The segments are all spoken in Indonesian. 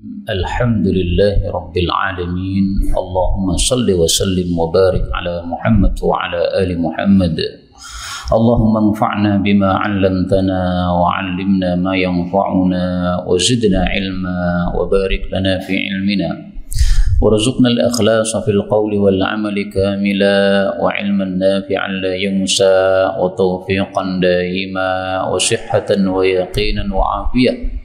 الحمد لله رب العالمين. اللهم صل وسلم وبارك على محمد وعلى آل محمد. اللهم انفعنا بما علمتنا وعلمنا ما ينفعنا وزدنا علما وبارك لنا في علمنا وارزقنا الإخلاص في القول والعمل كاملا وعلما نافعا لا ينسى وتوفيقا دائما وصحة ويقينا وعافية.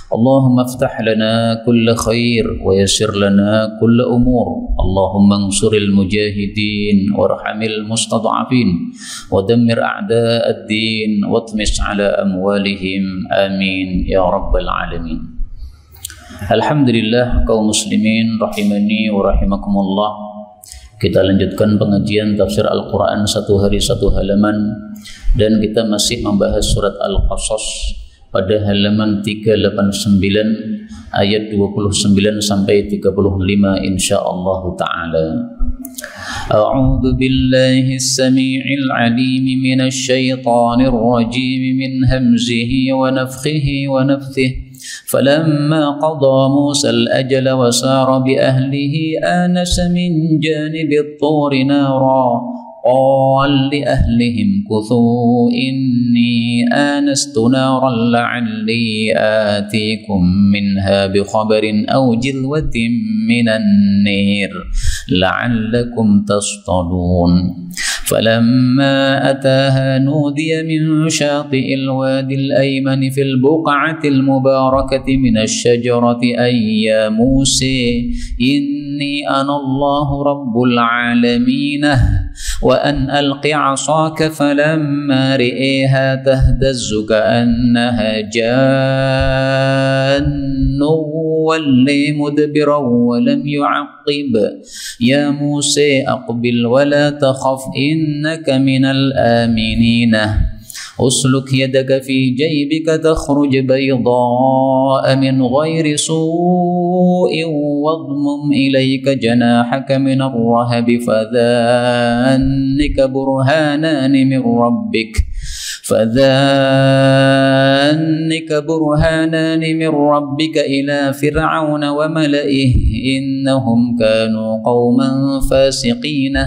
اللهم افتح لنا كل خير ويسر لنا كل أمور. اللهم انصر المجاهدين وارحم المستضعفين ودمر أعداء الدين واطمس على أموالهم آمين يا رب العالمين. Alhamdulillah kaum muslimin rahimani wa rahimakumullah. Kita lanjutkan pengajian tafsir Al-Quran satu hari satu halaman, dan kita masih membahas surat Al-Qasas pada halaman 389 ayat 29 sampai 35 insyaallah taala. A'udzu billahi as-sami'il 'alim minasy syaithanir rajim min hamzihi wa nafthihi wa nafthihi. فلما قضى موسى الأجل وسار بأهله آنس من جانب الطور نارا قال لأهلهم كثوا إني آنست نارا لعلي آتيكم منها بخبر أو جذوة من النير لعلكم تصطلون. فلما أتاها نودي من شاطئ الوادي الأيمن في البقعة المباركة من الشجرة أي يا موسى إني أنا الله رب العالمين وأن ألق عصاك. فلما رئيها تهتز كأنها جان ولي مدبرا ولم يعقب. يا موسى أقبل ولا تخف إنك من الآمنين. أسلك يدك في جيبك تخرج بيضاء من غير سوء واضمم إليك جناحك من الرهب فذلك برهانان من ربك إلى فرعون وملئه إنهم كانوا قوما فاسقين.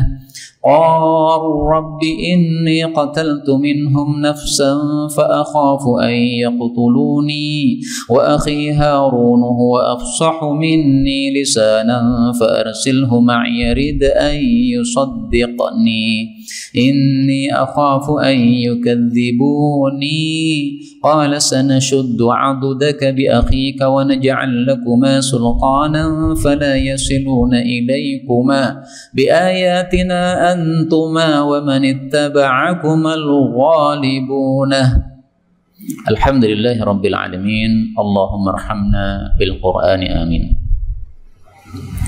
قال رب إني قتلت منهم نفسا فأخاف أن يقتلوني وأخي هارون هو أفصح مني لسانا فأرسله معي يرد أن يصدقني إني أخاف أن يكذبوني. قال سنشد عضدك بأخيك ونجعل لكما سلطانا فلا يصلون إليكما بآياتنا أنتما ومن اتبعكما الغالبون. الحمد لله رب العالمين. اللهم ارحمنا بالقرآن آمين.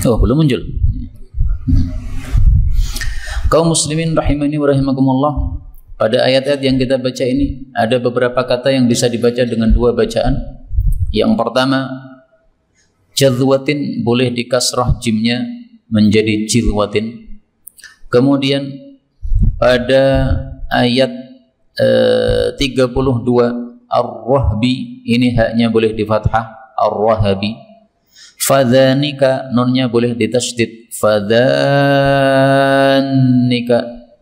Oh, belum muncul. Kaum muslimin rahimani wa rahimakumullah. Pada ayat-ayat yang kita baca ini ada beberapa kata yang bisa dibaca dengan dua bacaan. Yang pertama, jadwatin, boleh dikasrah jimnya menjadi jilwatin. Kemudian pada ayat 32 ar-rahbi, ini haknya boleh di fathah ar-rahabi. Fadhanika, nunnya boleh ditasydid fadhanika,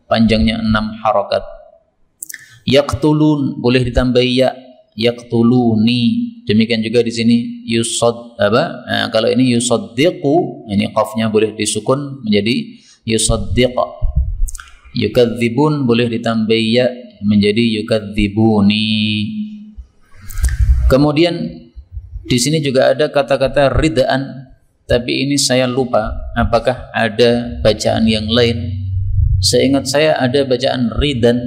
panjangnya 6 harakat. Yaqtulun boleh ditambah ya, yaqtuluni. Demikian juga di sini kalau ini yusaddiqu, ini qafnya boleh disukun menjadi yusaddiqa. Yukadzibun boleh ditambah ya menjadi yukadzibuni. Kemudian di sini juga ada kata-kata ridaan, tapi ini saya lupa apakah ada bacaan yang lain. Seingat saya ada bacaan ridan,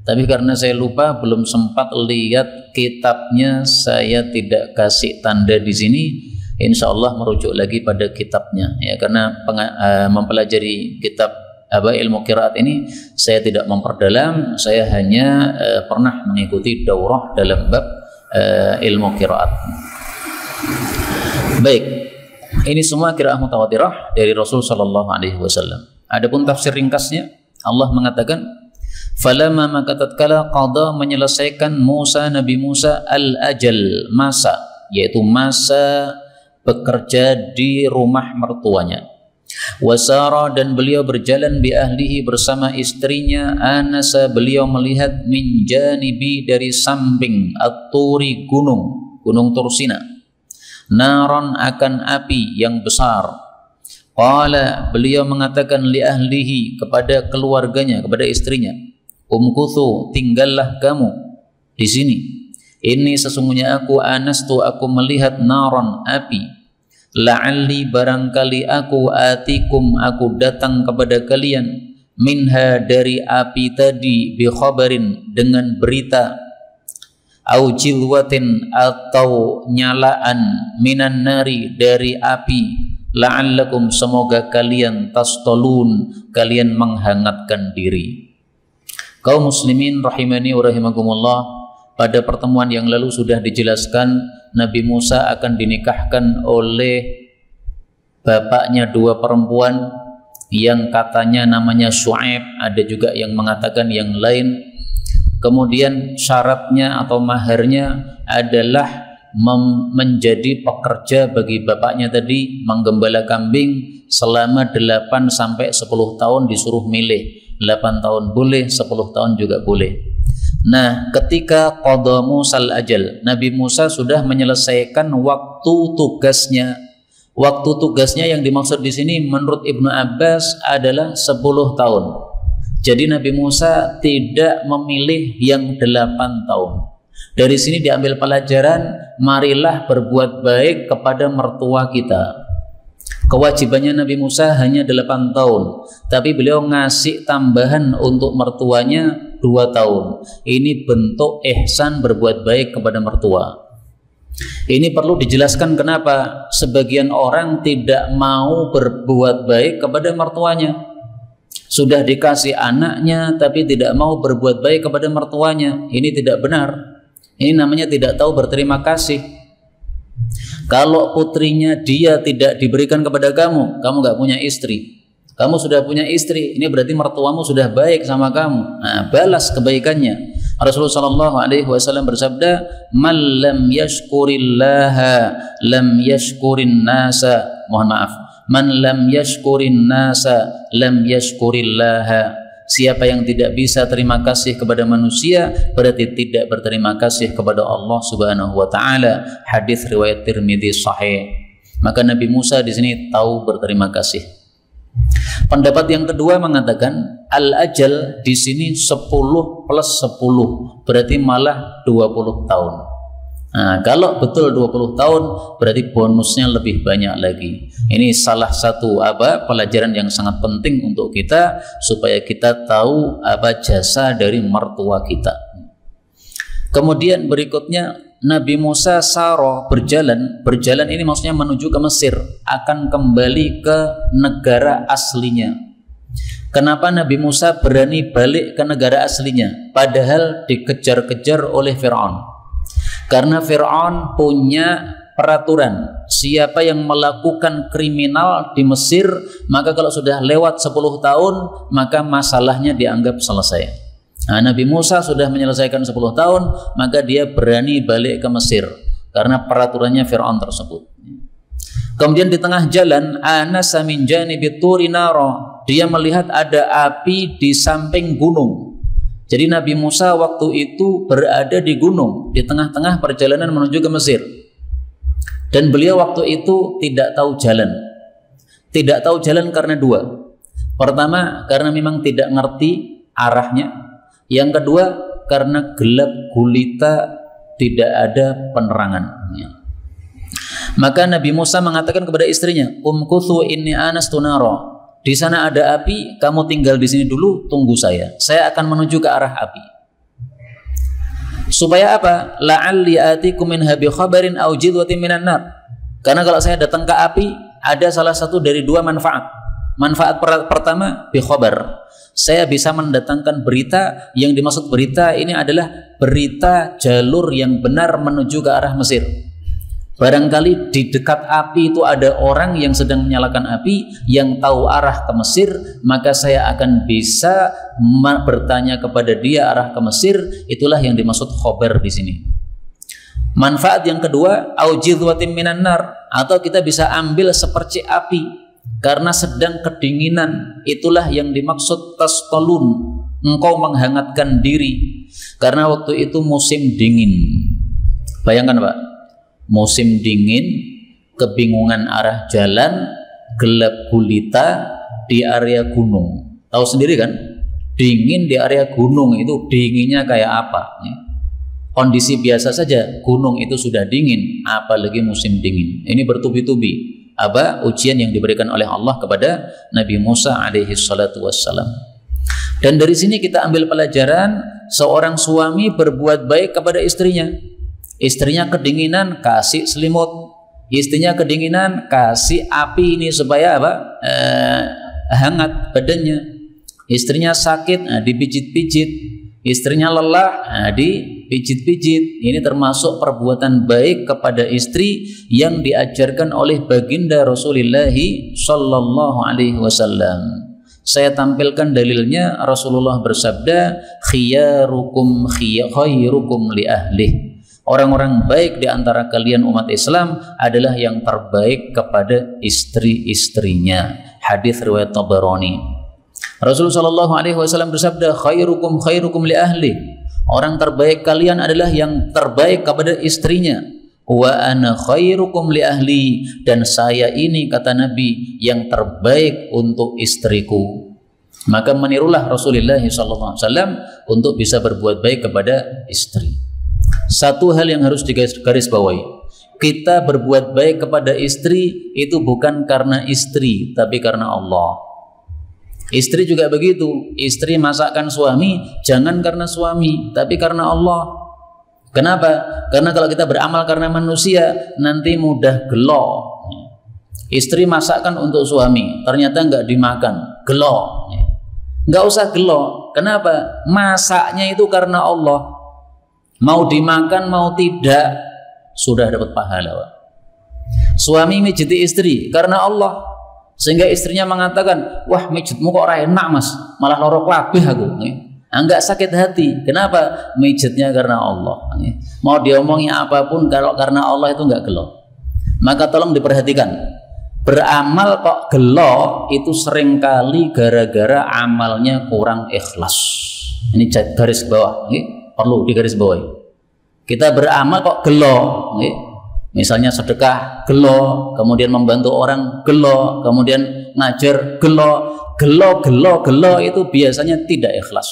tapi karena saya lupa, belum sempat lihat kitabnya, saya tidak kasih tanda di sini. Insya Allah merujuk lagi pada kitabnya, ya, karena mempelajari kitab ilmu qiraat ini saya tidak memperdalam, saya hanya pernah mengikuti daurah dalam bab ilmu qiraat. Baik, ini semua qiraah mutawatirah dari Rasul sallallahu alaihi wasallam. Adapun tafsir ringkasnya, Allah mengatakan falamma, maka tatkala qada, menyelesaikan Nabi Musa al-ajal, masa, yaitu masa bekerja di rumah mertuanya. Wasara, dan beliau berjalan bi ahlihi bersama istrinya. Anasa, beliau melihat min janibi, dari samping at-turi, gunung Tursina, naron, akan api yang besar. Qala, beliau mengatakan li ahlihi, kepada keluarganya, kepada istrinya, umkuthu, tinggallah kamu di sini. Ini sesungguhnya aku, anastu, aku melihat, naron, api. La'alli, barangkali aku, atikum, aku datang kepada kalian, minha, dari api tadi, bi khabarin, dengan berita, au jilwatin, atau nyalaan, minan nari, dari api, la'allakum, semoga kalian tastolun, kalian menghangatkan diri. Kaum muslimin rahimani wa rahimakumullah, pada pertemuan yang lalu sudah dijelaskan Nabi Musa akan dinikahkan oleh bapaknya dua perempuan yang katanya namanya Syuaib, ada juga yang mengatakan yang lain. Kemudian syaratnya atau maharnya adalah menjadi pekerja bagi bapaknya tadi, menggembala kambing selama 8 sampai 10 tahun, disuruh milih, 8 tahun boleh, 10 tahun juga boleh. Nah, ketika qadha Musal ajal, Nabi Musa sudah menyelesaikan waktu tugasnya. Waktu tugasnya yang dimaksud di sini menurut Ibnu Abbas adalah 10 tahun. Jadi Nabi Musa tidak memilih yang 8 tahun. Dari sini diambil pelajaran, marilah berbuat baik kepada mertua kita. Kewajibannya Nabi Musa hanya 8 tahun, tapi beliau ngasih tambahan untuk mertuanya 2 tahun. Ini bentuk ihsan, berbuat baik kepada mertua. Ini perlu dijelaskan kenapa sebagian orang tidak mau berbuat baik kepada mertuanya. Sudah dikasih anaknya tapi tidak mau berbuat baik kepada mertuanya. Ini tidak benar. Ini namanya tidak tahu berterima kasih. Kalau putrinya dia tidak diberikan kepada kamu, kamu nggak punya istri. Kamu sudah punya istri, ini berarti mertuamu sudah baik sama kamu. Nah, balas kebaikannya. Rasulullah Shallallahu Alaihi Wasallam bersabda, "Man lam yashkurillaha lam yashkurin nasa." Mohon maaf. "Man lam yashkurin nasa lam yashkurillaha." Siapa yang tidak bisa terima kasih kepada manusia, berarti tidak berterima kasih kepada Allah Subhanahu wa taala. Hadis riwayat Tirmidzi sahih. Maka Nabi Musa di sini tahu berterima kasih. Pendapat yang kedua mengatakan al-ajal di sini 10 plus 10, berarti malah 20 tahun. Nah, kalau betul 20 tahun berarti bonusnya lebih banyak lagi. Ini salah satu pelajaran yang sangat penting untuk kita, supaya kita tahu apa jasa dari mertua kita. Kemudian berikutnya Nabi Musa saro, berjalan ini maksudnya menuju ke Mesir, akan kembali ke negara aslinya. Kenapa Nabi Musa berani balik ke negara aslinya padahal dikejar-kejar oleh Fir'aun? Karena Fir'aun punya peraturan, siapa yang melakukan kriminal di Mesir, maka kalau sudah lewat 10 tahun maka masalahnya dianggap selesai. Nah, Nabi Musa sudah menyelesaikan 10 tahun, maka dia berani balik ke Mesir karena peraturannya Fir'aun tersebut. Kemudian di tengah jalan, anasa min janibi turi nara, dia melihat ada api di samping gunung. Jadi Nabi Musa waktu itu berada di gunung, di tengah-tengah perjalanan menuju ke Mesir. Dan beliau waktu itu tidak tahu jalan. Tidak tahu jalan karena dua. Pertama, karena memang tidak ngerti arahnya. Yang kedua, karena gelap gulita, tidak ada penerangannya. Maka Nabi Musa mengatakan kepada istrinya, "Umkuthu inni anastu nara." Di sana ada api, kamu tinggal di sini dulu, tunggu saya. Saya akan menuju ke arah api. Supaya apa? La'alli atikum minha bi khabarin aw jidwatin minan nar. Karena kalau saya datang ke api, ada salah satu dari dua manfaat. Manfaat pertama, bi khabar. Saya bisa mendatangkan berita, yang dimaksud berita ini adalah berita jalur yang benar menuju ke arah Mesir. Barangkali di dekat api itu ada orang yang sedang menyalakan api, yang tahu arah ke Mesir, maka saya akan bisa bertanya kepada dia arah ke Mesir. Itulah yang dimaksud khobar di sini. Manfaat yang kedua, aujidwatin minan nar, atau kita bisa ambil sepercik api karena sedang kedinginan. Itulah yang dimaksud tastalun, engkau menghangatkan diri karena waktu itu musim dingin. Bayangkan Pak, musim dingin, kebingungan arah jalan, gelap gulita di area gunung. Tahu sendiri kan, dingin di area gunung itu dinginnya kayak apa? Kondisi biasa saja gunung itu sudah dingin, apalagi musim dingin. Ini bertubi-tubi apa ujian yang diberikan oleh Allah kepada Nabi Musa alaihi salatu wassalam. Dan dari sini kita ambil pelajaran, seorang suami berbuat baik kepada istrinya. Istrinya kedinginan, kasih selimut. Istrinya kedinginan, kasih api ini supaya apa? Hangat badannya. Istrinya sakit, dipijit-pijit. Istrinya lelah, dipijit-pijit. Ini termasuk perbuatan baik kepada istri yang diajarkan oleh baginda Rasulullah sallallahu alaihi wasallam. Saya tampilkan dalilnya. Rasulullah bersabda, khairukum li ahlih. Orang-orang baik di antara kalian umat Islam adalah yang terbaik kepada istri-istrinya. Hadis riwayat Tabarani. Rasulullah sallallahu alaihi wasallam bersabda, khairukum li ahli. Orang terbaik kalian adalah yang terbaik kepada istrinya. Wa ana khairukum li ahli, dan saya ini kata Nabi yang terbaik untuk istriku. Maka menirulah Rasulullah sallallahu alaihi wasallam untuk bisa berbuat baik kepada istri. Satu hal yang harus digarisbawahi, kita berbuat baik kepada istri itu bukan karena istri, tapi karena Allah. Istri juga begitu. Istri masakkan suami jangan karena suami, tapi karena Allah. Kenapa? Karena kalau kita beramal karena manusia, nanti mudah gelo. Istri masakkan untuk suami, ternyata nggak dimakan, gelo. Nggak usah gelo. Kenapa? Masaknya itu karena Allah. Mau dimakan mau tidak, sudah dapat pahala. Suami mijiti istri karena Allah. Sehingga istrinya mengatakan, wah mijitmu kok ora enak mas, malah loro kabeh aku. Enggak sakit hati. Kenapa? Mijitnya karena Allah. Mau diomongi apapun, kalau karena Allah itu enggak gelo. Maka tolong diperhatikan, beramal kok gelo itu seringkali gara-gara amalnya kurang ikhlas. Ini garis bawah, perlu digaris bawahi. Kita beramal kok gelo, misalnya sedekah gelo, kemudian membantu orang gelo, kemudian ngajar gelo itu biasanya tidak ikhlas.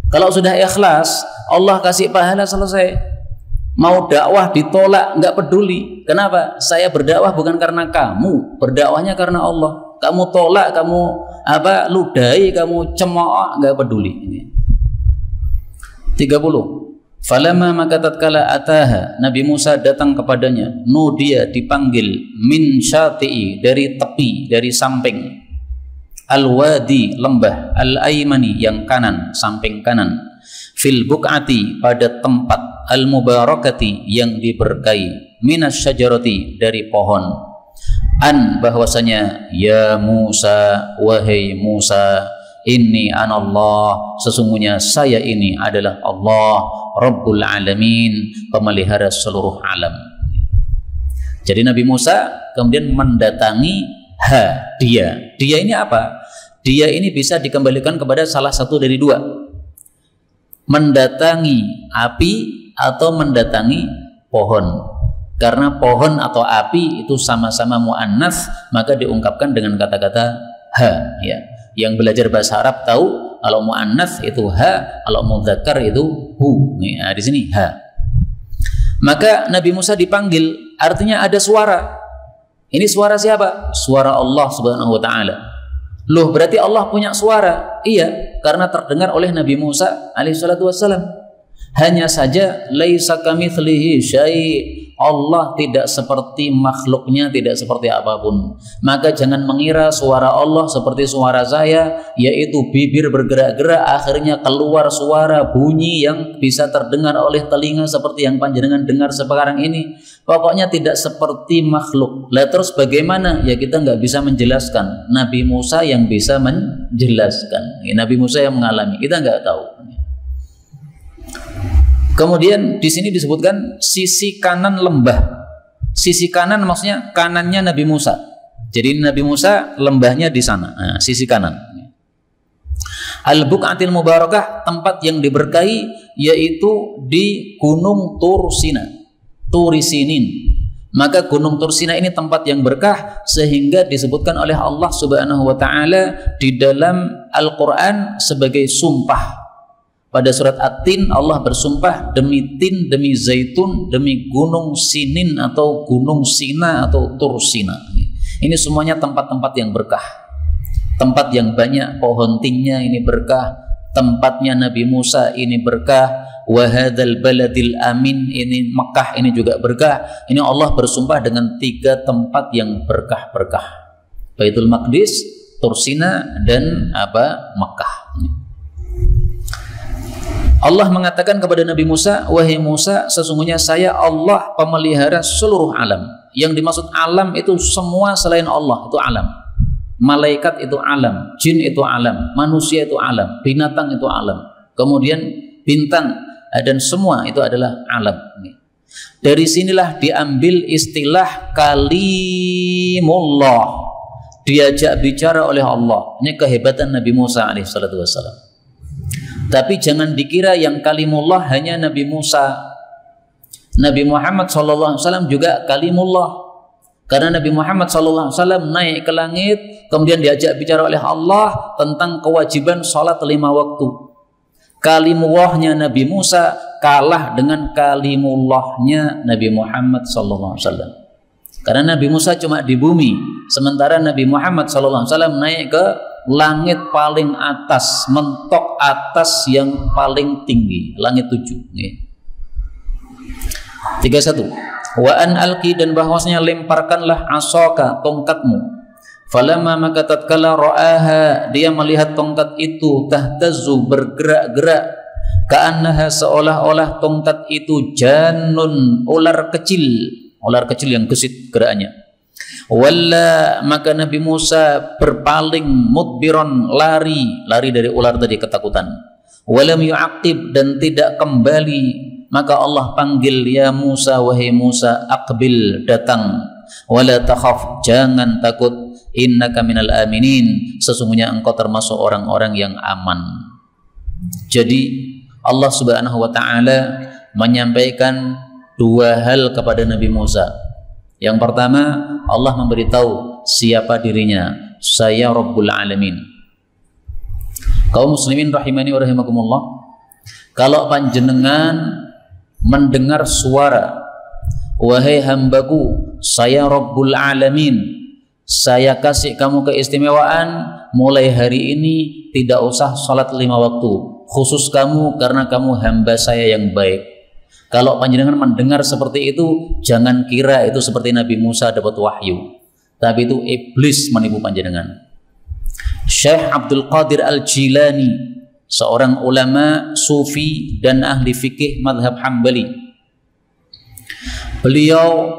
Kalau sudah ikhlas, Allah kasih pahala, selesai. Mau dakwah ditolak nggak peduli. Kenapa? Saya berdakwah bukan karena kamu, berdakwahnya karena Allah. Kamu tolak, kamu ludahi, kamu cemooh, nggak peduli. 30. Falamma maka tatkala ataha, Nabi Musa datang kepadanya, nudia dipanggil, min syati'i dari tepi, dari samping, al-wadi lembah, al-aymani yang kanan, samping kanan, fil buq'ati pada tempat, al-mubarakati yang diberkahi, minas syajarati dari pohon, an bahwasanya ya Musa, wahai Musa, inni anallah, sesungguhnya saya ini adalah Allah Rabbul Alamin, pemelihara seluruh alam. Jadi Nabi Musa kemudian mendatangi dia ini apa? Dia ini bisa dikembalikan kepada salah satu dari dua, mendatangi api atau mendatangi pohon. Karena pohon atau api itu sama-sama muannats, maka diungkapkan dengan kata-kata ya. Yang belajar bahasa Arab tahu kalau muannats itu ha, kalau mudzakkar itu hu. Nah, di sini ha. Maka Nabi Musa dipanggil, artinya ada suara. Ini suara siapa? Suara Allah Subhanahu wa taala. Loh, berarti Allah punya suara? Iya, karena terdengar oleh Nabi Musa alaihi salatu wassalam. Hanya saja laisa kamitslihi syai'. Allah tidak seperti makhluknya, tidak seperti apapun. Maka jangan mengira suara Allah seperti suara saya, yaitu bibir bergerak-gerak akhirnya keluar suara bunyi yang bisa terdengar oleh telinga seperti yang panjenengan dengar sekarang ini. Pokoknya tidak seperti makhluk. Lah terus bagaimana? Ya kita nggak bisa menjelaskan. Nabi Musa yang bisa menjelaskan. Nabi Musa yang mengalami, kita nggak tahu. Kemudian di sini disebutkan sisi kanan lembah. Sisi kanan maksudnya kanannya Nabi Musa. Jadi Nabi Musa lembahnya di sana, sisi kanan. Al-Buq'atil Mubarakah, tempat yang diberkahi, yaitu di Gunung Turisinin. Maka Gunung Tursina ini tempat yang berkah, sehingga disebutkan oleh Allah Subhanahu wa taala di dalam Al-Qur'an sebagai sumpah. Pada surat At-Tin Allah bersumpah demi tin, demi zaitun, demi gunung Sinin atau gunung Sina atau Tursina. Ini semuanya tempat-tempat yang berkah. Tempat yang banyak pohon tinnya ini berkah. Tempatnya Nabi Musa ini berkah. Wa hadzal baladil amin, ini Mekah ini juga berkah. Ini Allah bersumpah dengan 3 tempat yang berkah-berkah. Baitul Maqdis, Tursina, dan Mekah. Allah mengatakan kepada Nabi Musa, wahai Musa, sesungguhnya saya Allah pemelihara seluruh alam. Yang dimaksud alam itu semua selain Allah, itu alam. Malaikat itu alam, jin itu alam, manusia itu alam, binatang itu alam, kemudian bintang dan semua itu adalah alam. Dari sinilah diambil istilah kalimullah, diajak bicara oleh Allah. Ini kehebatan Nabi Musa alaihissalam. Tapi jangan dikira yang kalimullah hanya Nabi Musa. Nabi Muhammad SAW juga kalimullah. Karena Nabi Muhammad SAW naik ke langit, kemudian diajak bicara oleh Allah tentang kewajiban sholat 5 waktu. Kalimullahnya Nabi Musa kalah dengan kalimullahnya Nabi Muhammad SAW. Karena Nabi Musa cuma di bumi, sementara Nabi Muhammad SAW naik ke langit paling atas, mentok atas yang paling tinggi, langit 7. 31. Wa an alqi, dan bahwasanya lemparkanlah asaka, tongkatmu. Falamma maka tatkala ra'aha, dia melihat tongkat itu, tahtazzu, bergerak-gerak, ka'annaha, seolah-olah tongkat itu jannun, ular kecil yang gesit geraknya. Walla, maka Nabi Musa berpaling, mudbiron, lari dari ular tadi, ketakutan. Walam yu'aqib, dan tidak kembali. Maka Allah panggil, ya Musa, wahai Musa, aqbil, datang. Wala takhaf, jangan takut. Innaka minal aminin, sesungguhnya engkau termasuk orang-orang yang aman. Jadi Allah Subhanahu wa taala menyampaikan 2 hal kepada Nabi Musa. Yang pertama, Allah memberitahu siapa dirinya, saya Rabbul Alamin. Kaum muslimin rahimani wa rahimakumullah, kalau panjenengan mendengar suara, wahai hambaku, saya Rabbul Alamin, saya kasih kamu keistimewaan, mulai hari ini tidak usah sholat 5 waktu, khusus kamu karena kamu hamba saya yang baik. Kalau panjenengan mendengar seperti itu, jangan kira itu seperti Nabi Musa dapat wahyu, tapi itu iblis menipu panjenengan. Syekh Abdul Qadir Al-Jilani, seorang ulama sufi dan ahli fikih madhab Hambali, beliau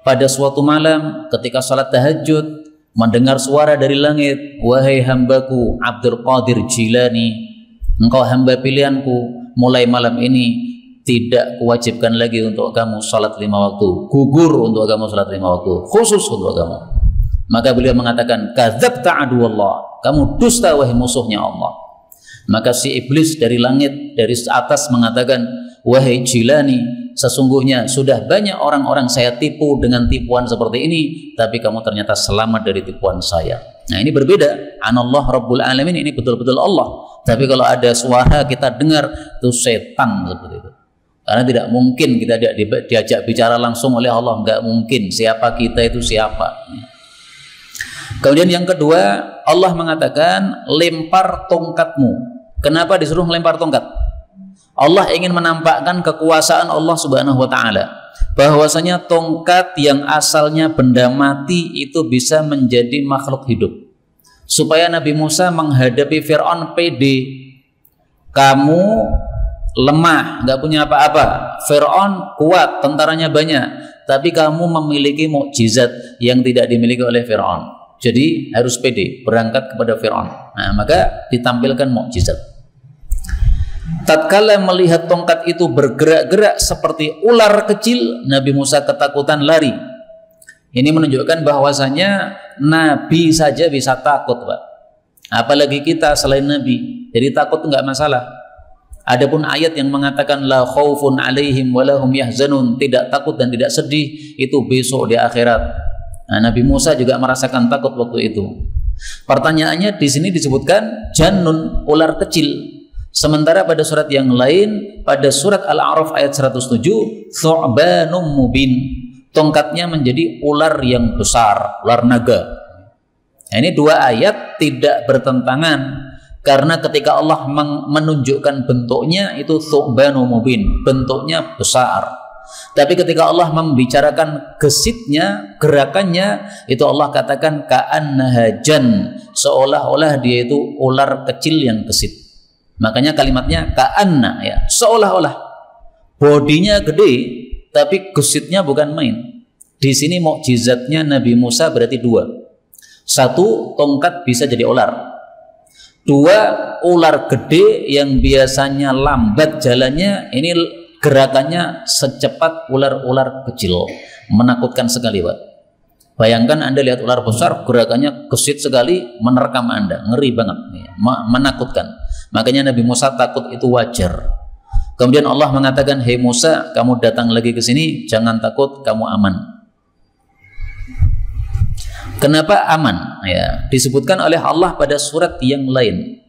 pada suatu malam ketika salat tahajud mendengar suara dari langit, wahai hambaku Abdul Qadir Jilani, engkau hamba pilihanku, mulai malam ini tidak kewajibkan lagi untuk kamu salat 5 waktu, gugur untuk kamu salat 5 waktu, khusus untuk kamu. Maka beliau mengatakan, kadzabta aduwallah, kamu dusta wahai musuhnya Allah. Maka si iblis dari langit, dari atas mengatakan, wahai Jilani, sesungguhnya sudah banyak orang-orang saya tipu dengan tipuan seperti ini, tapi kamu ternyata selamat dari tipuan saya. Nah, ini berbeda. Anallah Rabbul Alamin, ini betul-betul Allah. Tapi kalau ada suara kita dengar, itu setan seperti itu. Karena tidak mungkin kita diajak bicara langsung oleh Allah, nggak mungkin. Siapa kita itu siapa? Kemudian yang kedua, Allah mengatakan lempar tongkatmu. Kenapa disuruh melempar tongkat? Allah ingin menampakkan kekuasaan Allah Subhanahu wa taala, bahwasanya tongkat yang asalnya benda mati itu bisa menjadi makhluk hidup. Supaya Nabi Musa menghadapi Fir'aun pede. Kamu lemah, nggak punya apa-apa. Fir'aun kuat, tentaranya banyak, tapi kamu memiliki mukjizat yang tidak dimiliki oleh Fir'aun. Jadi harus pede berangkat kepada Fir'aun. Nah, maka ditampilkan mukjizat. Tatkala melihat tongkat itu bergerak-gerak seperti ular kecil, Nabi Musa ketakutan lari. Ini menunjukkan bahwasanya Nabi saja bisa takut, Pak. Apalagi kita selain Nabi. Jadi takut enggak masalah. Adapun ayat yang mengatakan la khaufun alaihim walahum yahzanun, tidak takut dan tidak sedih, itu besok di akhirat. Nah, Nabi Musa juga merasakan takut waktu itu. Pertanyaannya di sini disebutkan jannun, ular kecil. Sementara pada surat yang lain, pada surat Al-A'raf ayat 107, thu'banum mubin, tongkatnya menjadi ular yang besar, ular naga. Nah, ini dua ayat tidak bertentangan, karena ketika Allah menunjukkan bentuknya itu thu'banum mubin, bentuknya besar. Tapi ketika Allah membicarakan gesitnya, gerakannya, itu Allah katakan ka'annaha jan, seolah-olah dia itu ular kecil yang gesit. Makanya kalimatnya ka'anna, ya, seolah-olah. Bodinya gede, tapi gesitnya bukan main. Di sini mukjizatnya Nabi Musa berarti dua. Satu, tongkat bisa jadi ular. Dua, ular gede yang biasanya lambat jalannya, ini gerakannya secepat ular-ular kecil. Menakutkan sekali, Pak. Bayangkan Anda lihat ular besar, gerakannya gesit sekali, menerkam Anda, ngeri banget, menakutkan. Makanya Nabi Musa takut itu wajar. Kemudian Allah mengatakan, "Hei Musa, kamu datang lagi ke sini, jangan takut, kamu aman." Kenapa aman? Ya, disebutkan oleh Allah pada surat yang lain.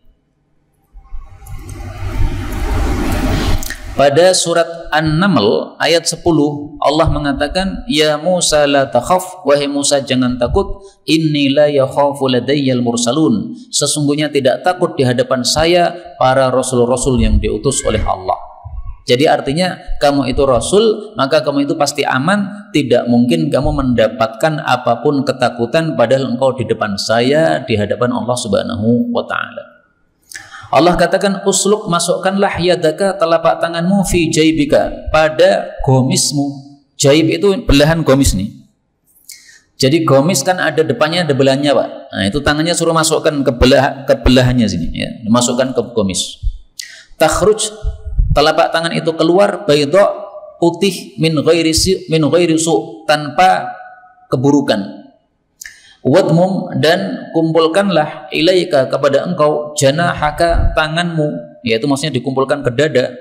Pada surat An-Naml ayat 10 Allah mengatakan, "Ya Musa la takhaf, wahai Musa jangan takut, inni la yakhafu ladayyal mursalun." Sesungguhnya tidak takut di hadapan saya para rasul-rasul yang diutus oleh Allah. Jadi artinya kamu itu rasul, maka kamu itu pasti aman, tidak mungkin kamu mendapatkan apapun ketakutan padahal engkau di depan saya, di hadapan Allah Subhanahu wa taala. Allah katakan, usluk, masukkanlah yadaka, telapak tanganmu, fi jaibika, pada gomismu. Jaib itu belahan gomis nih. Jadi gomis kan ada depannya, ada belahannya, Pak. Nah, itu tangannya suruh masukkan ke belahannya sini, ya, dimasukkan ke gomis. Takhruj, telapak tangan itu keluar, baydha, putih, min ghairi su, tanpa keburukan. Wadmum, dan kumpulkanlah ilaika, kepada engkau, janahaka, tanganmu, yaitu maksudnya dikumpulkan ke dada,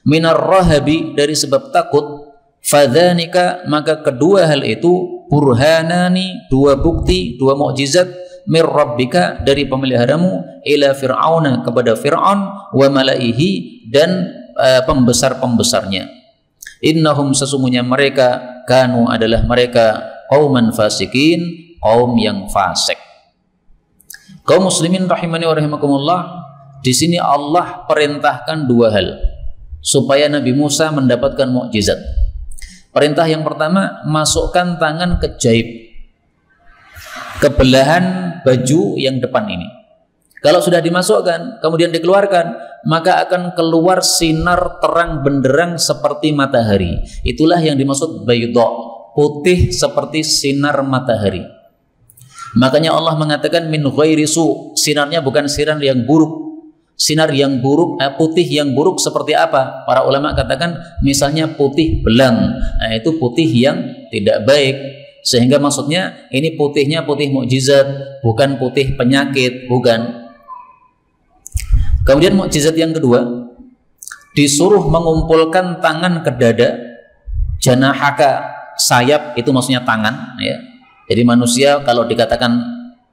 minar rahabi, dari sebab takut, fadhanika, maka kedua hal itu, burhanani, dua bukti, dua mukjizat, mir rabbika, dari pemeliharamu, ila fir'auna, kepada Fir'aun, wa malaihi, dan pembesar-pembesarnya. Innahum, sesungguhnya mereka, kanu, adalah mereka, qauman fasikin, kaum yang fasik. Kaum muslimin rahimani wa rahimakumullah, di sini Allah perintahkan dua hal supaya Nabi Musa mendapatkan mukjizat. Perintah yang pertama, masukkan tangan ke jaib, ke belahan baju yang depan ini. Kalau sudah dimasukkan, kemudian dikeluarkan, maka akan keluar sinar terang benderang seperti matahari. Itulah yang dimaksud baydha, putih seperti sinar matahari. Makanya Allah mengatakan min ghairi su, sinarnya bukan sinar yang buruk. Sinar yang buruk, putih yang buruk seperti apa? Para ulama katakan misalnya putih belang. Nah, itu putih yang tidak baik. Sehingga maksudnya ini putihnya putih mukjizat, bukan putih penyakit, bukan. Kemudian mukjizat yang kedua, disuruh mengumpulkan tangan ke dada, janahaka, sayap itu maksudnya tangan, ya. Jadi manusia kalau dikatakan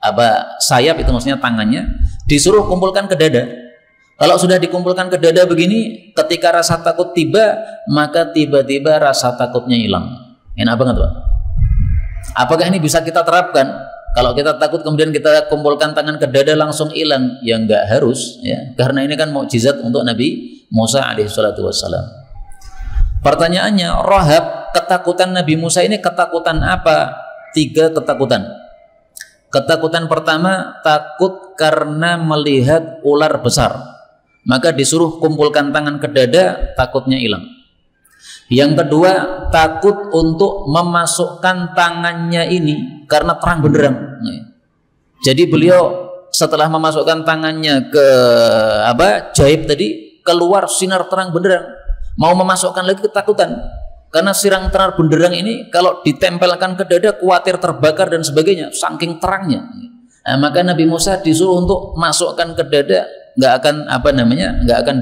apa sayap itu maksudnya tangannya, disuruh kumpulkan ke dada. Kalau sudah dikumpulkan ke dada begini, ketika rasa takut tiba, maka tiba-tiba rasa takutnya hilang. Enak banget, Pak. Apakah ini bisa kita terapkan? Kalau kita takut kemudian kita kumpulkan tangan ke dada langsung hilang? Ya enggak harus, ya. Karena ini kan mukjizat untuk Nabi Musa alaihissalatu wassalam. Pertanyaannya, rahab, ketakutan Nabi Musa ini ketakutan apa? 3 ketakutan. Ketakutan pertama, takut karena melihat ular besar. Maka disuruh kumpulkan tangan ke dada, takutnya hilang. Yang kedua, takut untuk memasukkan tangannya ini karena terang benderang. Jadi beliau setelah memasukkan tangannya ke jaib tadi, keluar sinar terang benderang, mau memasukkan lagi ketakutan. Karena sinar terang benderang ini kalau ditempelkan ke dada khawatir terbakar dan sebagainya, saking terangnya. Nah, maka Nabi Musa disuruh untuk masukkan ke dada, nggak akan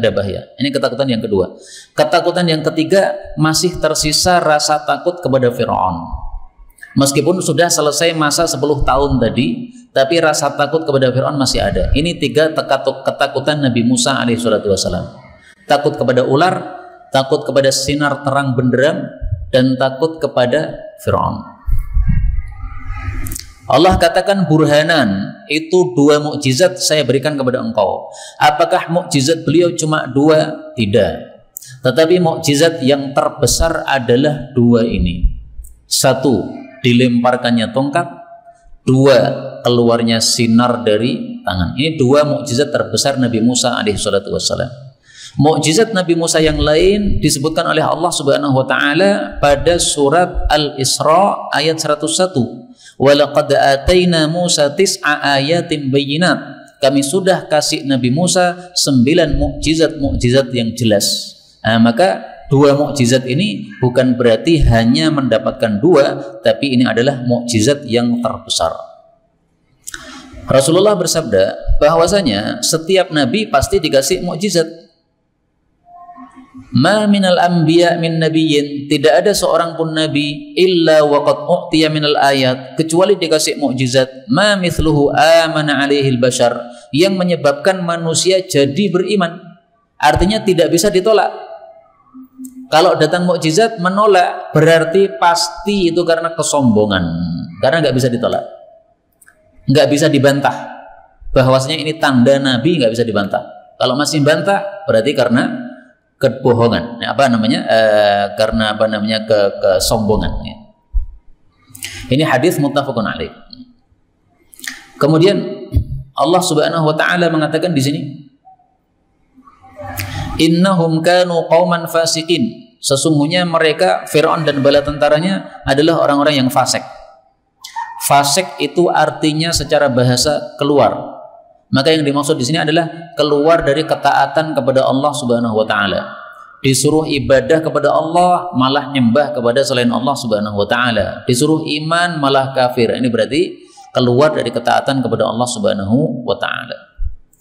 ada bahaya. Ini ketakutan yang kedua. Ketakutan yang ketiga, masih tersisa rasa takut kepada Fir'aun. Meskipun sudah selesai masa 10 tahun tadi, tapi rasa takut kepada Fir'aun masih ada. Ini 3 ketakutan Nabi Musa alaihissalam. Takut kepada ular, takut kepada sinar terang benderang, dan takut kepada Fir'aun. Allah katakan burhanan, itu 2 mukjizat saya berikan kepada engkau. Apakah mukjizat beliau cuma 2? Tidak. Tetapi mukjizat yang terbesar adalah 2 ini. 1, dilemparkannya tongkat. 2, keluarnya sinar dari tangan. Ini 2 mukjizat terbesar Nabi Musa alaihissalam. Mukjizat Nabi Musa yang lain disebutkan oleh Allah Subhanahu wa taala pada surat Al-Isra ayat 101. Walaqad ataina Musa 9 ayatin bayyinat. Kami sudah kasih Nabi Musa 9 mukjizat yang jelas. Nah, maka 2 mukjizat ini bukan berarti hanya mendapatkan 2, tapi ini adalah mukjizat yang terbesar. Rasulullah bersabda bahwasanya setiap nabi pasti dikasih mukjizat. Ma minal anbiya min nabiyyin, tidak ada seorang pun nabi illa waqad u'tiya minal ayat, kecuali dikasih mukjizat ma mithluhu amana alaihil bashar, yang menyebabkan manusia jadi beriman. Artinya tidak bisa ditolak. Kalau datang mukjizat menolak berarti pasti itu karena kesombongan, karena nggak bisa ditolak, nggak bisa dibantah. Bahwasanya ini tanda nabi, nggak bisa dibantah. Kalau masih bantah berarti karena kebohongan, karena kesombongan. Ini hadis muttafaqun alaih. Kemudian Allah Subhanahu wa taala mengatakan di sini, innahum kanu qauman fasiqin, sesungguhnya mereka Fir'aun dan bala tentaranya adalah orang-orang yang fasik. Fasik itu artinya secara bahasa keluar. Maka yang dimaksud di sini adalah keluar dari ketaatan kepada Allah Subhanahu wa taala. Disuruh ibadah kepada Allah malah nyembah kepada selain Allah Subhanahu wa taala. Disuruh iman malah kafir. Ini berarti keluar dari ketaatan kepada Allah Subhanahu wa taala.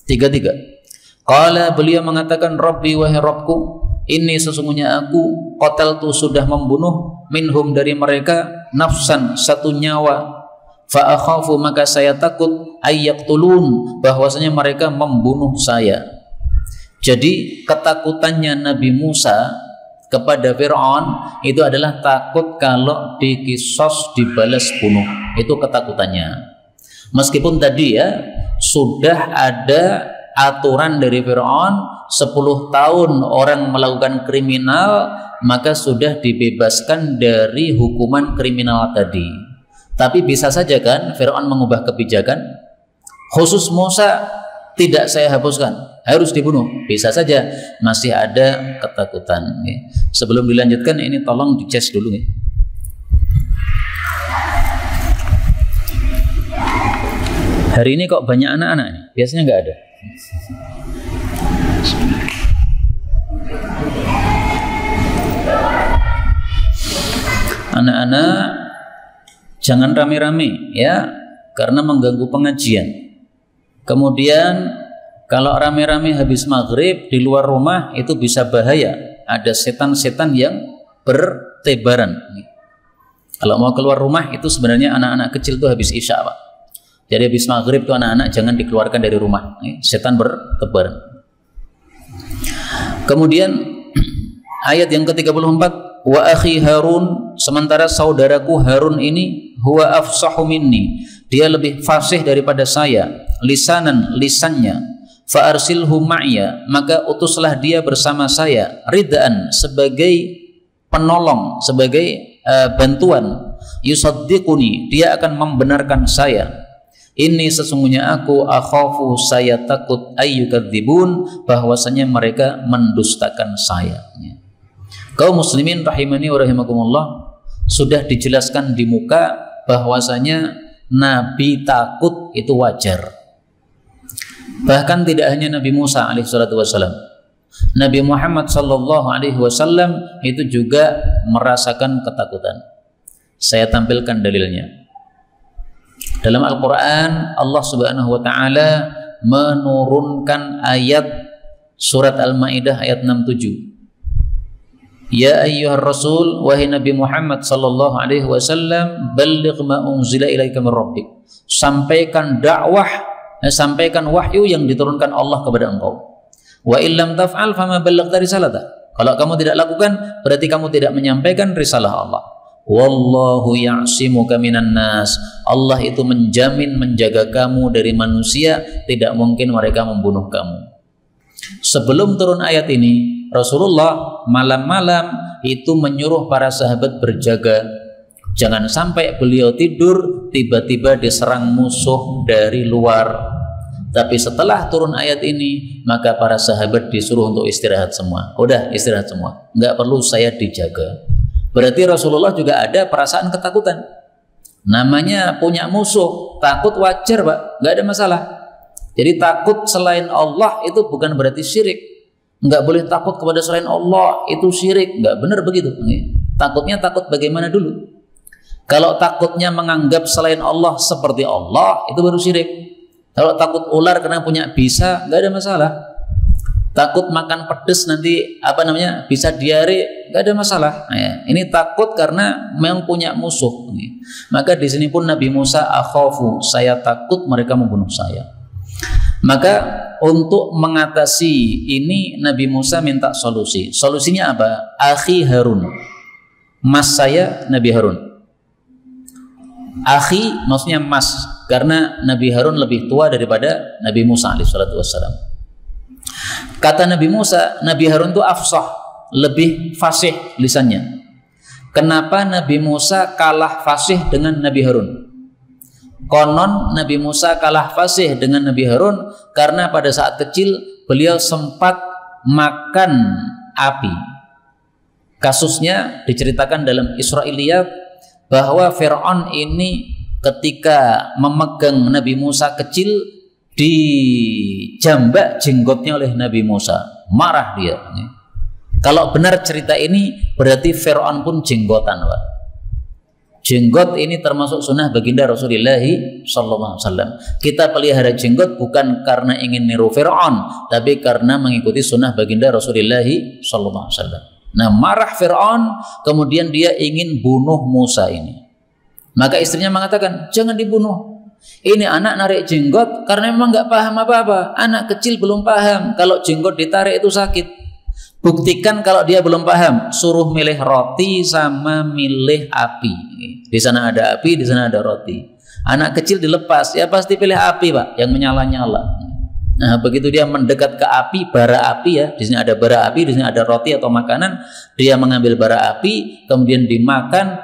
3. Qala, beliau mengatakan, Rabbi wahai Rabbku, ini sesungguhnya aku qataltu sudah membunuh minhum dari mereka nafsan, 1 nyawa. Fa akhafu, maka saya takut ayyaqtulun, bahwasanya mereka membunuh saya. Jadi ketakutannya Nabi Musa kepada Fir'aun itu adalah takut kalau dikisos dibalas bunuh. Itu ketakutannya. Meskipun tadi ya sudah ada aturan dari Fir'aun 10 tahun orang melakukan kriminal maka sudah dibebaskan dari hukuman kriminal tadi. Tapi bisa saja kan Fir'aun mengubah kebijakan, khusus Musa tidak saya hapuskan, harus dibunuh. Bisa saja, masih ada ketakutan. Sebelum dilanjutkan ini tolong dicek dulu. Hari ini kok banyak anak-anak nih? Biasanya nggak ada. Anak-anak jangan rame-rame ya, karena mengganggu pengajian. Kemudian kalau rame-rame habis maghrib di luar rumah itu bisa bahaya. Ada setan-setan yang bertebaran. Kalau mau keluar rumah itu sebenarnya anak-anak kecil tuh habis isya, Pak. Jadi habis maghrib tuh anak-anak jangan dikeluarkan dari rumah. Setan bertebaran. Kemudian ayat yang ke-34, wa akhi Harun, sementara saudaraku Harun ini huwa afsahu minni, dia lebih fasih daripada saya, lisanan, lisannya, fa arsilhu ma'ya, maka utuslah dia bersama saya, ridaan, sebagai penolong, sebagai bantuan, yusaddiquni, dia akan membenarkan saya. Ini sesungguhnya aku akhafu, saya takut, ayyukadzibun, bahwasanya mereka mendustakan saya. Kaum muslimin rahimani wa rahimakumullah, sudah dijelaskan di muka bahwasanya Nabi takut itu wajar. Bahkan tidak hanya Nabi Musa alaihissalatu wassalam, Nabi Muhammad sallallahu alaihi wasallam itu juga merasakan ketakutan. Saya tampilkan dalilnya. Dalam Al-Qur'an Allah Subhanahu wa taala menurunkan ayat surat Al-Maidah ayat 67. Ya ayyuhar rasul, wahai Nabi Muhammad sallallahu alaihi wasallam, balligh ma unzila ilaika min rabbik. Sampaikan dakwah, sampaikan wahyu yang diturunkan Allah kepada engkau. Wa illam taf'al fama ballaghta risalata. Kalau kamu tidak lakukan, berarti kamu tidak menyampaikan risalah Allah. Wallahu ya'simuka minan nas. Allah itu menjamin, menjaga kamu dari manusia, tidak mungkin mereka membunuh kamu. Sebelum turun ayat ini, Rasulullah malam-malam itu menyuruh para sahabat berjaga. Jangan sampai beliau tidur tiba-tiba diserang musuh dari luar. Tapi setelah turun ayat ini, maka para sahabat disuruh untuk istirahat semua. Udah istirahat semua, nggak perlu saya dijaga. Berarti Rasulullah juga ada perasaan ketakutan. Namanya punya musuh, takut wajar Pak, nggak ada masalah. Jadi takut selain Allah itu bukan berarti syirik. Nggak boleh takut kepada selain Allah, itu syirik. Nggak benar begitu. Takutnya takut bagaimana dulu? Kalau takutnya menganggap selain Allah seperti Allah, itu baru syirik. Kalau takut ular karena punya bisa, nggak ada masalah. Takut makan pedes nanti bisa diare, nggak ada masalah. Nah, ini takut karena memang punya musuh. Maka di sini pun Nabi Musa, akhafu, saya takut mereka membunuh saya. Maka untuk mengatasi ini Nabi Musa minta solusi. Solusinya apa? Akhi Harun, mas saya Nabi Harun. Akhi maksudnya mas, karena Nabi Harun lebih tua daripada Nabi Musa alaihissalam. Kata Nabi Musa, Nabi Harun itu afsah, lebih fasih lisannya. Kenapa Nabi Musa kalah fasih dengan Nabi Harun? Konon Nabi Musa kalah fasih dengan Nabi Harun karena pada saat kecil beliau sempat makan api. Kasusnya diceritakan dalam Israiliyat bahwa Fir'aun ini ketika memegang Nabi Musa kecil dijambak jenggotnya oleh Nabi Musa. Marah dia. Kalau benar cerita ini berarti Fir'aun pun jenggotan Pak. Jenggot ini termasuk sunnah baginda Rasulullah sallallahu alaihi wasallam. Kita pelihara jenggot bukan karena ingin niru Fir'aun, tapi karena mengikuti sunnah baginda Rasulullah sallallahu alaihi wasallam. Nah, marah Fir'aun, kemudian dia ingin bunuh Musa ini. Maka istrinya mengatakan, jangan dibunuh. Ini anak narik jenggot karena memang nggak paham apa-apa. Anak kecil belum paham kalau jenggot ditarik itu sakit. Buktikan kalau dia belum paham, suruh milih roti sama milih api. Di sana ada api, di sana ada roti. Anak kecil dilepas, ya pasti pilih api Pak, yang menyala-nyala. Nah, begitu dia mendekat ke api, bara api ya, di sini ada bara api, di sini ada roti atau makanan, dia mengambil bara api, kemudian dimakan,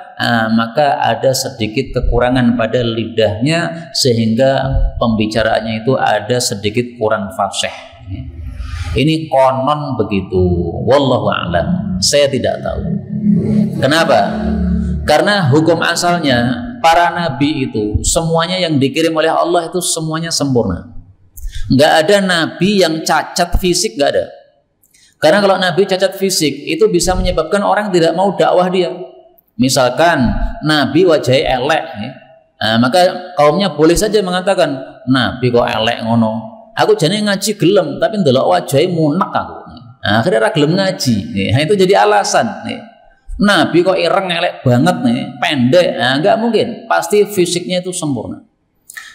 maka ada sedikit kekurangan pada lidahnya sehingga pembicaraannya itu ada sedikit kurang fasih. Ini konon begitu, wallahu a'lam. Saya tidak tahu. Kenapa? Karena hukum asalnya para nabi itu semuanya yang dikirim oleh Allah itu semuanya sempurna. Nggak ada nabi yang cacat fisik, nggak ada. Karena kalau nabi cacat fisik itu bisa menyebabkan orang tidak mau dakwah dia. Misalkan nabi wajahnya elek, maka kaumnya boleh saja mengatakan nabi kok elek ngono. Aku jane ngaji gelem tapi ndelok wajahe munek aku. Nah, akhirnya ra gelem ngaji. Nah, itu jadi alasan nih. Nabi kok ireng elek banget nih, pendek. Nah, enggak mungkin. Pasti fisiknya itu sempurna.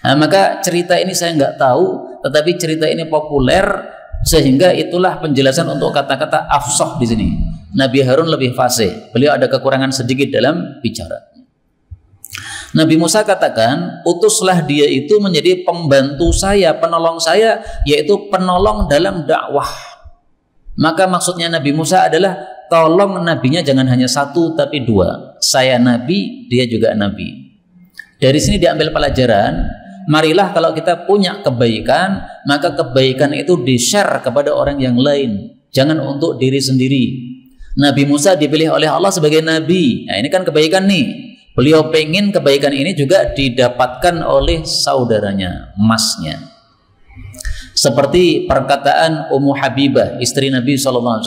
Nah, maka cerita ini saya enggak tahu, tetapi cerita ini populer sehingga itulah penjelasan untuk kata-kata afsah di sini. Nabi Harun lebih fasih. Beliau ada kekurangan sedikit dalam bicara. Nabi Musa katakan, utuslah dia itu menjadi pembantu saya, penolong saya, yaitu penolong dalam dakwah. Maka maksudnya Nabi Musa adalah tolong nabinya jangan hanya satu tapi dua. Saya nabi, dia juga nabi. Dari sini diambil pelajaran, marilah kalau kita punya kebaikan, maka kebaikan itu di-share kepada orang yang lain. Jangan untuk diri sendiri. Nabi Musa dipilih oleh Allah sebagai nabi. Nah, ini kan kebaikan nih. Beliau pengen kebaikan ini juga didapatkan oleh saudaranya, masnya. Seperti perkataan Ummu Habibah, istri Nabi SAW.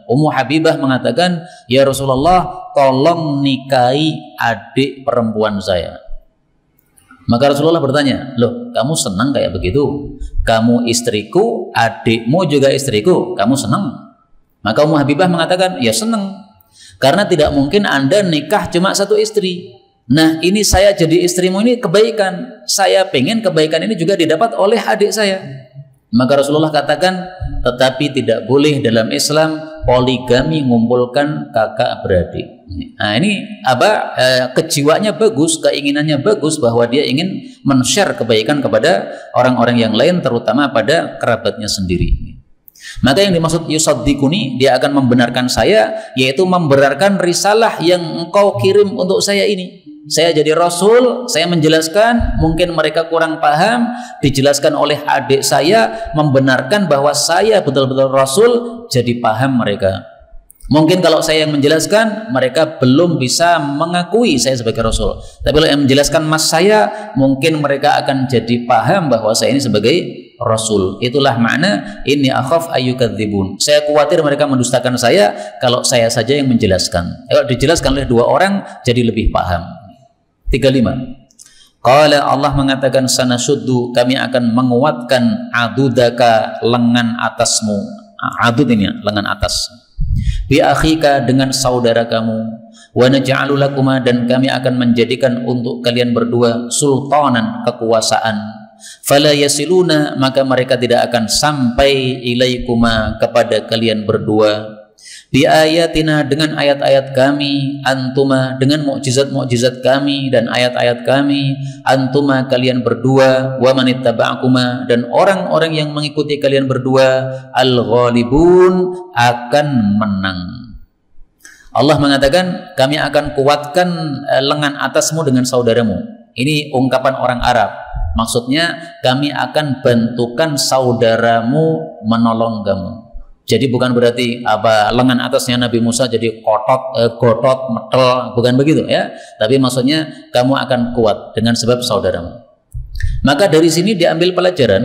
Ummu Habibah mengatakan, ya Rasulullah, tolong nikahi adik perempuan saya. Maka Rasulullah bertanya, loh kamu senang kayak begitu? Kamu istriku, adikmu juga istriku, kamu senang? Maka Ummu Habibah mengatakan, ya senang. Karena tidak mungkin Anda nikah cuma satu istri. Nah ini saya jadi istrimu ini kebaikan. Saya pengen kebaikan ini juga didapat oleh adik saya. Maka Rasulullah katakan, tetapi tidak boleh dalam Islam poligami mengumpulkan kakak beradik. Nah ini kejiwaannya bagus, keinginannya bagus bahwa dia ingin men-share kebaikan kepada orang-orang yang lain, terutama pada kerabatnya sendiri. Maka yang dimaksud yusaddiquni, dia akan membenarkan saya, yaitu membenarkan risalah yang engkau kirim untuk saya ini. Saya jadi Rasul, saya menjelaskan, mungkin mereka kurang paham, dijelaskan oleh adik saya, membenarkan bahwa saya betul-betul Rasul, jadi paham mereka. Mungkin kalau saya yang menjelaskan, mereka belum bisa mengakui saya sebagai Rasul. Tapi kalau yang menjelaskan mas saya, mungkin mereka akan jadi paham bahwa saya ini sebagai Rasul. Itulah makna inni akhaf ayyukadzibun. Saya khawatir mereka mendustakan saya kalau saya saja yang menjelaskan. Kalau dijelaskan oleh dua orang, jadi lebih paham. 35. Qala, Allah mengatakan, sanasuddu, kami akan menguatkan adudaka, lengan atasmu. Adud ini lengan atas. Bi akhika, dengan saudara kamu. Wa naj'alu lakuma, dan kami akan menjadikan untuk kalian berdua sultanan, kekuasaan. Fala yasiluna, maka mereka tidak akan sampai ilaikuma, kepada kalian berdua. Bi ayatina, dengan ayat-ayat kami, antuma, dengan mukjizat-mukjizat kami dan ayat-ayat kami, antuma, kalian berdua, wa manittaba'akuma, dan orang-orang yang mengikuti kalian berdua, al-ghalibun, akan menang. Allah mengatakan, kami akan kuatkan lengan atasmu dengan saudaramu. Ini ungkapan orang Arab. Maksudnya, kami akan bantukan saudaramu menolong kamu. Jadi bukan berarti lengan atasnya Nabi Musa jadi gotot, metel, bukan begitu ya. Tapi maksudnya kamu akan kuat dengan sebab saudaramu. Maka dari sini diambil pelajaran,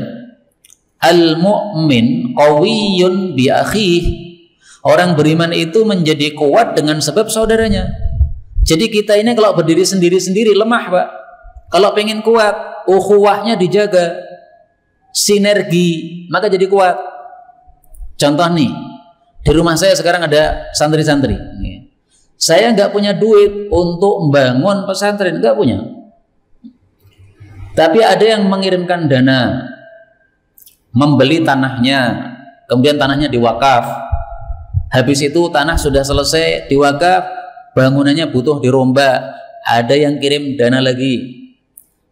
al-mu'min qawiyyun bi akhih. Orang beriman itu menjadi kuat dengan sebab saudaranya. Jadi kita ini kalau berdiri sendiri-sendiri lemah, Pak. Kalau pengen kuat, ukhuwahnya dijaga, sinergi, maka jadi kuat. Contoh nih, di rumah saya sekarang ada santri-santri. Saya nggak punya duit untuk membangun pesantren, nggak punya. Tapi ada yang mengirimkan dana, membeli tanahnya, kemudian tanahnya diwakaf. Habis itu tanah sudah selesai diwakaf, bangunannya butuh dirombak. Ada yang kirim dana lagi.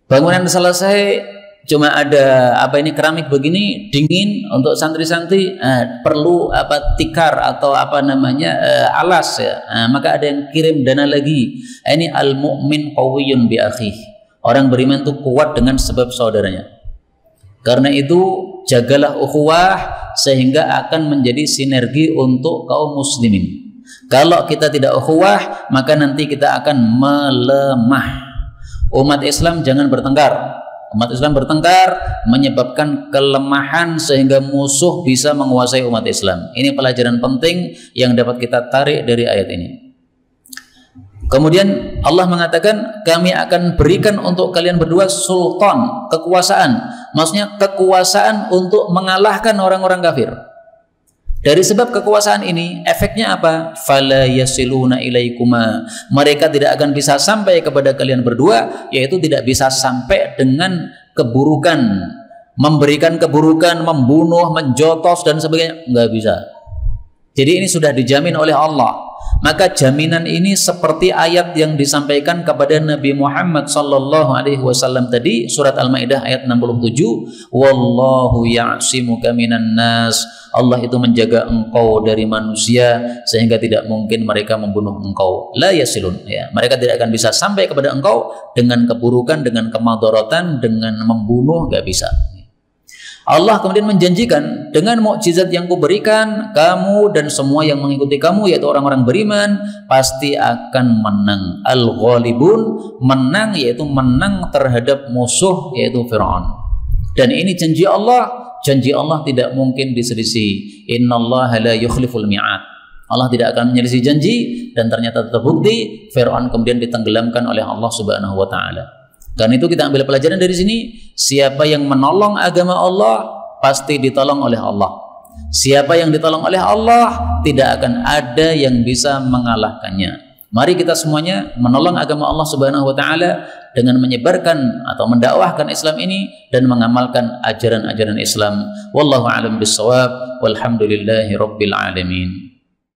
Bangunan selesai, cuma ada keramik begini, dingin untuk santri-santri, perlu tikar atau alas ya. Maka ada yang kirim dana lagi. Ini al-mu'min qawiyyun bi akhih. Orang beriman itu kuat dengan sebab saudaranya. Karena itu jagalah ukhuwah sehingga akan menjadi sinergi untuk kaum muslimin. Kalau kita tidak ukhuwah, maka nanti kita akan melemah. Umat Islam jangan bertengkar. Umat Islam bertengkar menyebabkan kelemahan sehingga musuh bisa menguasai umat Islam. Ini pelajaran penting yang dapat kita tarik dari ayat ini. Kemudian Allah mengatakan, kami akan berikan untuk kalian berdua sultan, kekuasaan. Maksudnya kekuasaan untuk mengalahkan orang-orang kafir. Dari sebab kekuasaan ini, efeknya apa? Fala yasiluna ilaikuma. Mereka tidak akan bisa sampai kepada kalian berdua, yaitu tidak bisa sampai dengan keburukan, memberikan keburukan, membunuh, menjotos dan sebagainya, nggak bisa. Jadi ini sudah dijamin oleh Allah. Maka jaminan ini seperti ayat yang disampaikan kepada Nabi Muhammad sallallahu alaihi wasallam tadi, surat Al-Maidah ayat 67, wallahu ya'simuka minan nas. Allah itu menjaga engkau dari manusia sehingga tidak mungkin mereka membunuh engkau. La yasilun, ya. Mereka tidak akan bisa sampai kepada engkau dengan keburukan, dengan kemadharatan, dengan membunuh, nggak bisa. Allah kemudian menjanjikan, dengan mukjizat yang kuberikan, kamu dan semua yang mengikuti kamu, yaitu orang-orang beriman, pasti akan menang. Al-ghalibun, menang, yaitu menang terhadap musuh, yaitu Fir'aun. Dan ini janji Allah janji Allah tidak mungkin diselisih. Innallaha la yukhliful mi'ad. Allah tidak akan menyelisih janji, dan ternyata terbukti Fir'aun kemudian ditenggelamkan oleh Allah Subhanahu wa taala. Karena itu kita ambil pelajaran dari sini, siapa yang menolong agama Allah pasti ditolong oleh Allah. Siapa yang ditolong oleh Allah tidak akan ada yang bisa mengalahkannya. Mari kita semuanya menolong agama Allah Subhanahu wa taala dengan menyebarkan atau mendakwahkan Islam ini dan mengamalkan ajaran-ajaran Islam. Wallahu a'lam bissawab. Walhamdulillahi rabbil alamin.